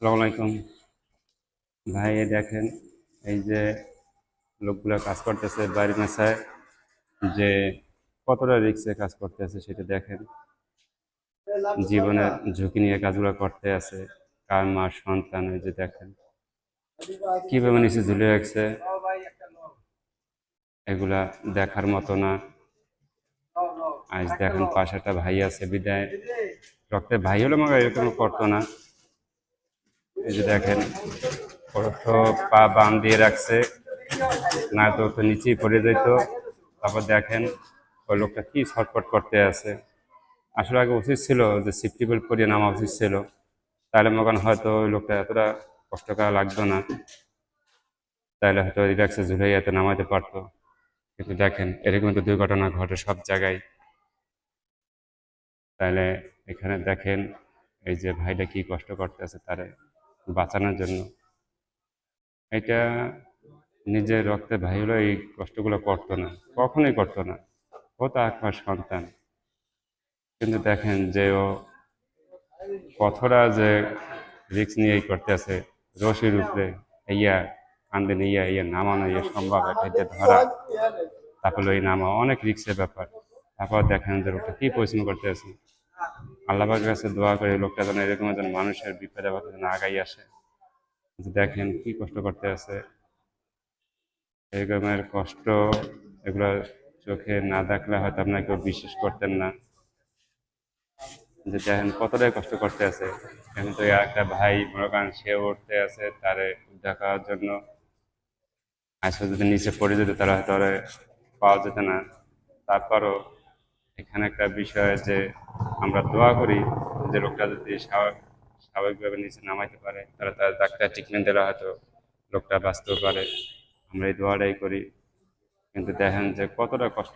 আসসালামু আলাইকুম ভাই। এই দেখেন, এই যে লোকগুলা কাজ করতেছে বাড়ি মেসায়, যে কতটা রিস্কে কাজ করতেছে সেটা দেখেন। জীবনের ঝুঁকি নিয়ে কাজগুলো করতে আছে। কার মা সন্তান, এই যে দেখেন কিভাবে নিচে ঝুলে রাখছে। এগুলা দেখার মতো না। আজ দেখেন পাশে একটা ভাই আছে বিদায়, রক্তের ভাই হলে মনে হয় এরকম করতো না। এই যে দেখেন, ওর তো পা বাম দিয়ে রাখছে, না তো তো নিচেই পড়ে যেত। তারপর দেখেন ওই লোকটা কি ছটফট করতে আছে। আসলে আগে উচিত ছিল যে সেফটি বেল্ট পরিয়ে নামা উচিত ছিল, তাহলে মনে হয়তো ওই লোকটা এতটা কষ্ট করা লাগতো না, তাহলে হয়তো রিল্যাক্সে ঝুলে এত নামাতে পারতো। কিন্তু দেখেন এরকম তো দুর্ঘটনা ঘটে সব জায়গায়। তাহলে এখানে দেখেন এই যে ভাইটা কি কষ্ট করতে আছে তারে বাঁচানোর জন্য। এটা নিজের রক্তে ভাই হলো এই কষ্টগুলো করতো না, কখনোই করতো না। ও তো একমাস সন্তান, কিন্তু দেখেন যে ও কতটা যে রিস্ক নিয়ে এই করতে আছে। রশির উপরে ইয়া কান্দে নিয়ে ইয়ে নামানো ইয়ে সম্ভব, এটা ধরা, তারপরে ওই নামা অনেক রিস্কের ব্যাপার। তারপর দেখেন যে লোকটা কি পরিশ্রম করতে আছে। আল্লাহ পাকের কাছে দোয়া করে লোকটা যেন এরকম একজন মানুষের বিপদে আপদে যেন আগাই আসে। যে দেখেন কি কষ্ট করতে আছে। এরকমের কষ্ট এগুলো চোখে না দেখলে হয়তো আপনাকে কেউ বিশ্বাস করতেন না, যে দেখেন কতটাই কষ্ট করতে আছে। এখন তো একটা ভাই মনে করেন সে উঠতে আছে তারে উদ্ধার করার জন্য। আসলে যদি নিচে পড়ে যেত তারা হয়তো আর পাওয়া যেত না। তারপরও এখানে একটা বিষয় যে আমরা দোয়া করি যে লোকটা যদি স্বাভাবিকভাবে নিচে নামাইতে পারে, তাহলে তার ডাক্তার ট্রিটমেন্ট দিলে হয়তো লোকটা বাঁচতেও পারে। আমরা এই দোয়াটাই করি। কিন্তু দেখেন যে কতটা কষ্ট